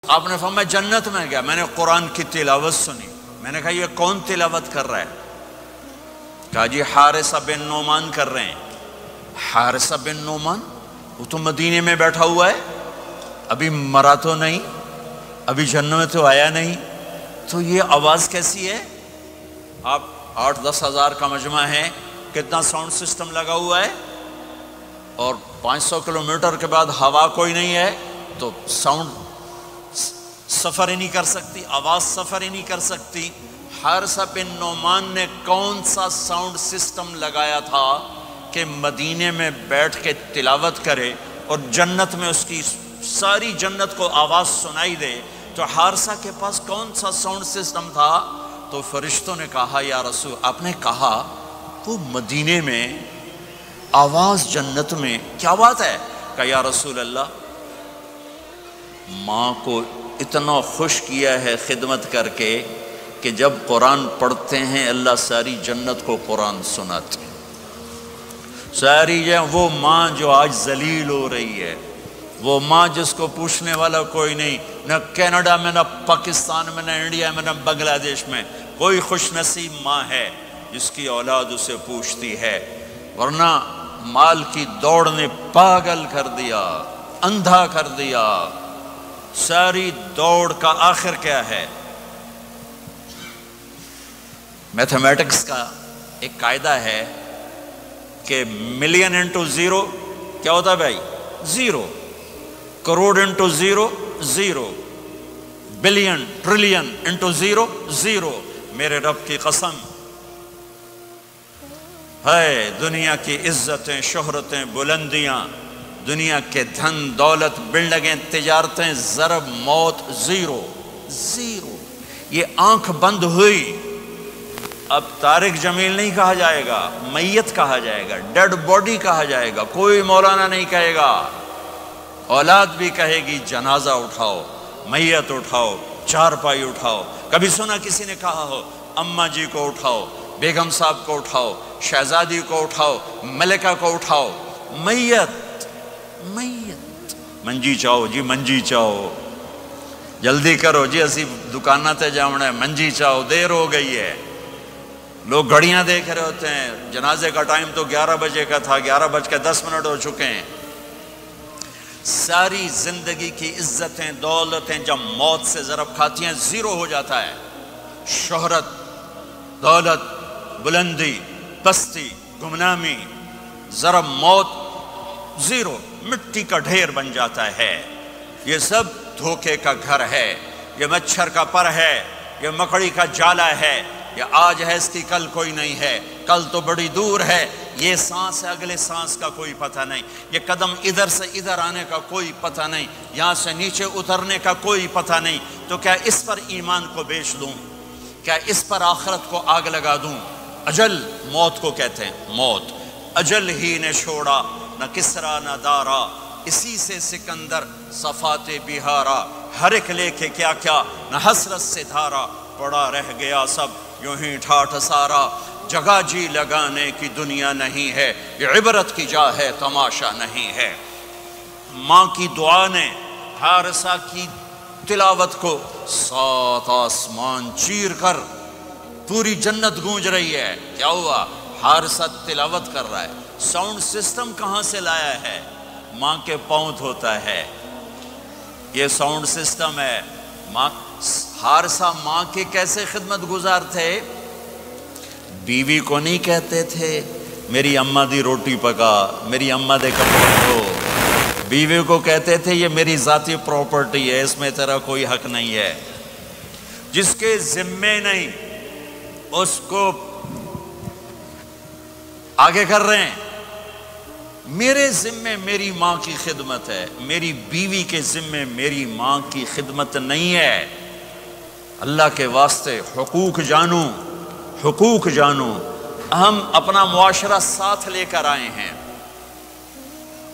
آپ نے فرمایا جنت میں گیا، میں نے قرآن کی تلاوت سنی، میں نے کہا یہ کون تلاوت کر رہا ہے؟ کہا جی حارثہ بن نعمان کر رہے ہیں۔ حارثہ بن نعمان وہ تو مدینے میں بیٹھا ہوا ہے، ابھی مرا تو نہیں، ابھی جنت میں تو آیا نہیں، تو یہ آواز کیسی ہے؟ آپ 8-10 ہزار کا مجمع ہے، کتنا ساؤنڈ سسٹم لگا ہوا ہے، اور 500 کلومیٹر کے بعد ہوا کوئی نہیں ہے، تو ساؤنڈ سفر ہی نہیں کر سکتی، آواز سفر ہی نہیں کر سکتی۔ حارثہ بن نعمان نے کون سا ساؤنڈ سسٹم لگایا تھا کہ مدینے میں بیٹھ کے تلاوت کرے اور جنت میں اس کی ساری جنت کو آواز سنائی دے؟ تو حارثہ کے پاس کون سا ساؤنڈ سسٹم تھا؟ تو فرشتوں نے کہا یا رسول، آپ نے کہا وہ مدینے میں آواز جنت میں، کیا بات ہے؟ کہا یا رسول اللہ ماں کو اتنا خوش کیا ہے خدمت کر کے کہ جب قرآن پڑھتے ہیں اللہ ساری جنت کو قرآن سناتے ہیں۔ ساری وہ ماں جو آج ذلیل ہو رہی ہے، وہ ماں جس کو پوچھنے والا کوئی نہیں، نہ کینیڈا میں، نہ پاکستان میں، نہ انڈیا میں، نہ بنگلہ دیش میں کوئی خوش نصیب ماں ہے جس کی اولاد اسے پوچھتی ہے، ورنہ مال کی دوڑ نے پاگل کر دیا، اندھا کر دیا۔ ساری دوڑ کا آخر کیا ہے؟ میتھمیٹکس کا ایک قاعدہ ہے کہ ملین انٹو زیرو کیا ہوتا ہے بھائی؟ Zero. Crore into zero zero, billion trillion into zero zero. میرے رب کی قسم ہے، دنیا کی عزتیں، شہرتیں، بلندیاں، دنیا کے دھن دولت، بلڈنگیں، تجارتیں، ضرب موت زیرو زیرو۔ یہ آنکھ بند ہوئی، اب طارق جمیل نہیں کہا جائے گا، میت کہا جائے گا، ڈیڈ باڈی کہا جائے گا، کوئی مولانا نہیں کہے گا۔ اولاد بھی کہے گی جنازہ اٹھاؤ، میت اٹھاؤ، چارپائی اٹھاؤ۔ کبھی سنا کسی نے کہا ہو اماں جی کو اٹھاؤ، بیگم صاحب کو اٹھاؤ، شہزادی کو اٹھاؤ، ملکہ کو اٹھاؤ؟ میت میت۔ منجی چاہو جی، منجی چاہو، جلدی کرو جی، اسی دکانہ تے جاؤنا ہے، منجی چاہو، دیر ہو گئی ہے۔ لوگ گھڑیاں دیکھ رہے ہوتے ہیں، جنازے کا ٹائم تو 11 بجے کا تھا، 11:10 ہو چکے ہیں۔ ساری زندگی کی عزتیں، دولتیں جب موت سے ضرب کھاتی ہیں زیرو ہو جاتا ہے۔ شہرت، دولت، بلندی، پستی، گمنامی، ضرب موت زیرو، مٹی کا ڈھیر بن جاتا ہے۔ یہ سب دھوکے کا گھر ہے، یہ مچھر کا پر ہے، یہ مکڑی کا جالا ہے، یہ آج ہے اس کی کل کوئی نہیں ہے، کل تو بڑی دور ہے، یہ سانس ہے اگلے سانس کا کوئی پتہ نہیں، یہ قدم ادھر سے ادھر آنے کا کوئی پتہ نہیں، یہاں سے نیچے اترنے کا کوئی پتہ نہیں۔ تو کیا اس پر ایمان کو بیچ دوں؟ کیا اس پر آخرت کو آگ لگا دوں؟ اجل موت کو کہتے ہیں، موت اجل ہی نے چھوڑا، نہ کسرا نہ دارا، اسی سے سکندر صفات بہارا، ہر ایک لے کے کیا کیا، نہ حسرت سے دھارا، پڑا رہ گیا سب یوں ہی ٹھاٹھ سارا، جگہ جی لگانے کی دنیا نہیں ہے، یہ عبرت کی جا ہے، تماشا نہیں ہے۔ ماں کی دعا نے حارثہ کی تلاوت کو 7 آسمان چیر کر پوری جنت گونج رہی ہے۔ کیا ہوا؟ حارثہ تلاوت کر رہا ہے۔ ساؤنڈ سسٹم کہاں سے لایا ہے؟ ماں کے پاؤں دھوتا ہے، یہ ساؤنڈ سسٹم ہے۔ حارثہ ماں کی کیسے خدمت گزار تھے؟ بیوی کو نہیں کہتے تھے میری اماں دی روٹی پکا، میری اماں دے کپڑے دھو، بیوی کو کہتے تھے یہ میری ذاتی پراپرٹی ہے، اس میں تیرا کوئی حق نہیں ہے۔ جس کے ذمے نہیں اس کو آگے کر رہے ہیں۔ میرے ذمے میری ماں کی خدمت ہے، میری بیوی کے ذمے میری ماں کی خدمت نہیں ہے۔ اللہ کے واسطے حقوق جانو، حقوق جانو۔ ہم اپنا معاشرہ ساتھ لے کر آئے ہیں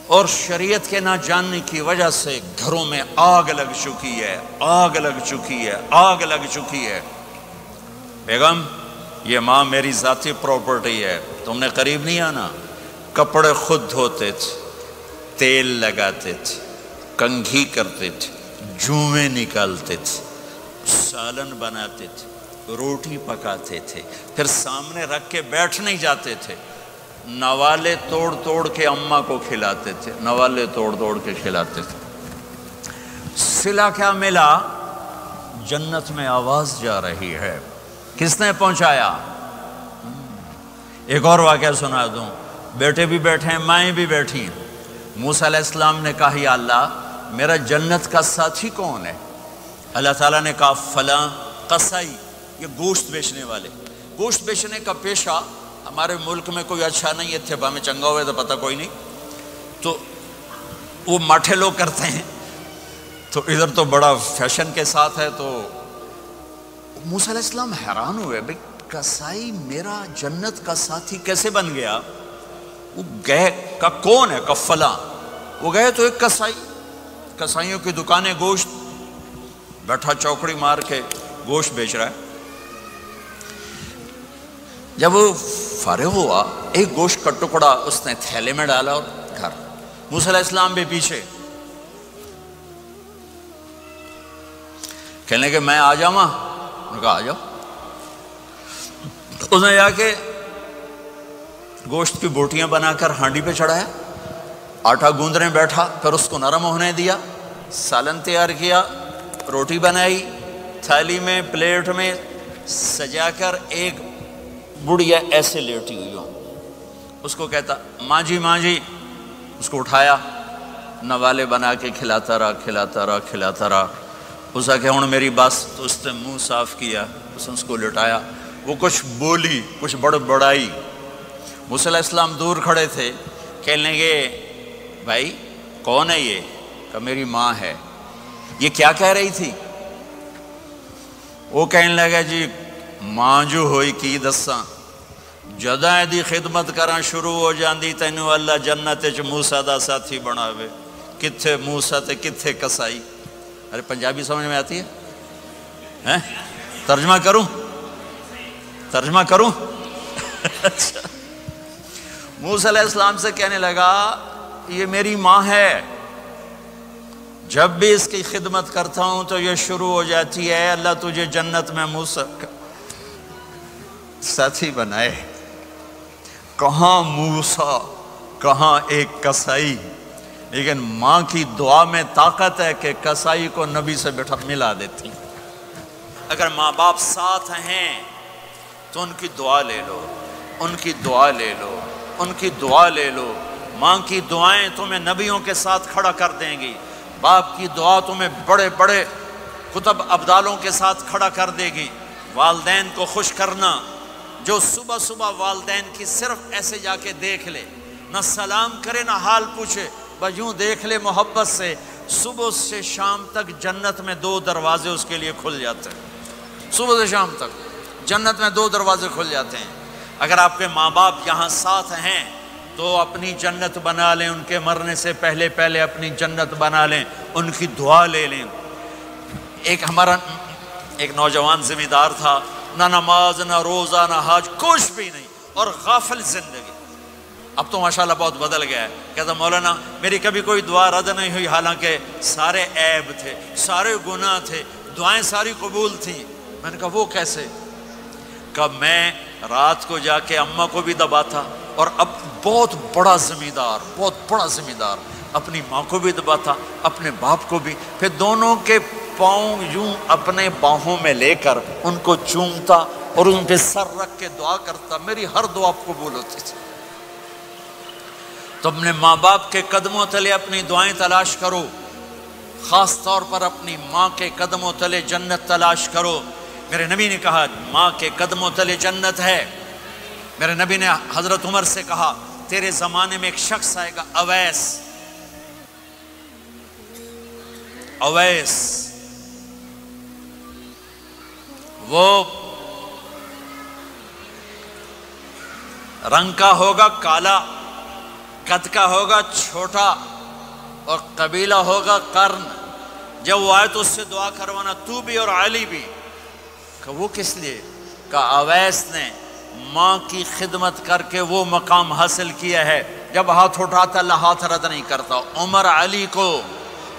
اور شریعت کے نہ جاننے کی وجہ سے گھروں میں آگ لگ چکی ہے، آگ لگ چکی ہے، آگ لگ چکی ہے۔ بیگم یہ ماں میری ذاتی پراپرٹی ہے، تم نے قریب نہیں آنا۔ کپڑے خود دھوتے تھے، تیل لگاتے تھے، کنگھی کرتے تھے، جوئیں نکالتے تھے، سالن بناتے تھے، روٹی پکاتے تھے، پھر سامنے رکھ کے بیٹھ نہیں جاتے تھے، نوالے توڑ توڑ کے اماں کو کھلاتے تھے، نوالے توڑ توڑ کے کھلاتے تھے۔ صلہ کیا ملا؟ جنت میں آواز جا رہی ہے۔ کس نے پہنچایا؟ ایک اور واقعہ سنا دوں، بیٹے بھی بیٹھے ہیں، مائیں بھی بیٹھی ہیں۔ موسیٰ علیہ السلام نے کہا یا اللہ میرا جنت کا ساتھی کون ہے؟ اللہ تعالیٰ نے کہا فلاں قصائی، یہ گوشت بیچنے والے۔ گوشت بیچنے کا پیشہ ہمارے ملک میں کوئی اچھا نہیں ہے، تھے ہمیں چنگا ہوئے تو پتہ کوئی نہیں، تو وہ ماٹھے لوگ کرتے ہیں، تو ادھر تو بڑا فیشن کے ساتھ ہے۔ تو موسیٰ علیہ السلام حیران ہوئے، بھئی قصائی میرا جنت کا ساتھی کیسے بن گیا؟ وہ گئے، کا کون ہے؟ کا فلاں۔ وہ گئے تو ایک قصائی، قصائیوں کی دکانیں، گوشت، بیٹھا چوکڑی مار کے گوشت بیچ رہا ہے۔ جب وہ فارغ ہوا، ایک گوشت کا ٹکڑا اس نے تھیلے میں ڈالا اور گھر۔ موسیٰ علیہ السلام بھی پیچھے، کہنے کہ میں آ جاؤں؟ انہوں نے کہا آ جاؤ۔ اس نے جا کے گوشت کی بوٹیاں بنا کر ہانڈی پہ چڑھایا، آٹا گوندنے بیٹھا، پھر اس کو نرم ہونے دیا، سالن تیار کیا، روٹی بنائی، تھالی میں پلیٹ میں سجا کر ایک بڑھیا ایسے لیٹی ہوئی ہوں، اس کو کہتا ماں جی ماں جی، اس کو اٹھایا، نوالے بنا کے کھلاتا رہا کھلاتا رہا کھلاتا رہا۔ اس نے کہا ہن میری بس، تو اس نے منہ صاف کیا، اس کو لٹایا، وہ کچھ بولی، کچھ بڑبڑائی۔ موسیٰ علیہ السلام دور کھڑے تھے، کہنے لگے بھائی کون ہے یہ؟ کہ میری ماں ہے۔ یہ کیا کہہ رہی تھی؟ وہ کہنے لگا جی ماں جو ہوئی کی دساں، جداں دی خدمت کراں شروع ہو جاندی تینوں اللہ جنت وچ موسیٰ دا ساتھی بناوے، کتھے موسیٰ تے کتھے قصائی۔ ارے پنجابی سمجھ میں آتی ہے؟ ترجمہ کروں؟ ترجمہ کروں؟ اچھا، موسیٰ علیہ السلام سے کہنے لگا یہ میری ماں ہے، جب بھی اس کی خدمت کرتا ہوں تو یہ شروع ہو جاتی ہے اللہ تجھے جنت میں موسیٰ کا ساتھی بنائے۔ کہاں موسیٰ، کہاں ایک قصائی، لیکن ماں کی دعا میں طاقت ہے کہ قصائی کو نبی سے بٹھا ملا دیتی۔ اگر ماں باپ ساتھ ہیں تو ان کی دعا لے لو، ان کی دعا لے لو، ان کی دعا لے لو۔ ماں کی دعائیں تمہیں نبیوں کے ساتھ کھڑا کر دیں گی، باپ کی دعا تمہیں بڑے بڑے کتب ابدالوں کے ساتھ کھڑا کر دے گی۔ والدین کو خوش کرنا، جو صبح صبح والدین کی صرف ایسے جا کے دیکھ لے، نہ سلام کرے نہ حال پوچھے، بس یوں دیکھ لے محبت سے، صبح سے شام تک جنت میں 2 دروازے اس کے لیے کھل جاتے ہیں۔ صبح سے شام تک جنت میں 2 دروازے کھل جاتے ہیں۔ اگر آپ کے ماں باپ یہاں ساتھ ہیں تو اپنی جنت بنا لیں، ان کے مرنے سے پہلے پہلے اپنی جنت بنا لیں، ان کی دعا لے لیں۔ ہمارا ایک نوجوان ذمہ دار تھا، نہ نماز نہ روزہ نہ حج، کچھ بھی نہیں، اور غافل زندگی۔ اب تو ماشاءاللہ بہت بدل گیا ہے، کہتا مولانا میری کبھی کوئی دعا رد نہیں ہوئی، حالانکہ سارے عیب تھے، سارے گناہ تھے، دعائیں ساری قبول تھیں۔ میں نے کہا وہ کیسے؟ کہ میں رات کو جا کے اماں کو بھی دباتا، اور اب بہت بڑا ذمہ دار اپنی ماں کو بھی دباتا، اپنے باپ کو بھی، پھر دونوں کے پاؤں یوں اپنے باہوں میں لے کر ان کو چومتا اور ان پہ سر رکھ کے دعا کرتا، میری ہر دعا قبول ہوتی تھی۔ تو اپنے ماں باپ کے قدموں تلے اپنی دعائیں تلاش کرو، خاص طور پر اپنی ماں کے قدموں تلے جنت تلاش کرو۔ میرے نبی نے کہا ماں کے قدموں تلے جنت ہے۔ میرے نبی نے حضرت عمر سے کہا تیرے زمانے میں ایک شخص آئے گا، اویس، وہ رنگ کا ہوگا کالا، قد کا ہوگا چھوٹا، اور قبیلہ ہوگا قرن۔ جب وہ آئے تو اس سے دعا کروانا، تو بھی اور علی بھی۔ کہ وہ کس لیے؟ کہ اویس نے ماں کی خدمت کر کے وہ مقام حاصل کیا ہے، جب ہاتھ اٹھاتا اللہ ہاتھ رد نہیں کرتا۔ عمر علی کو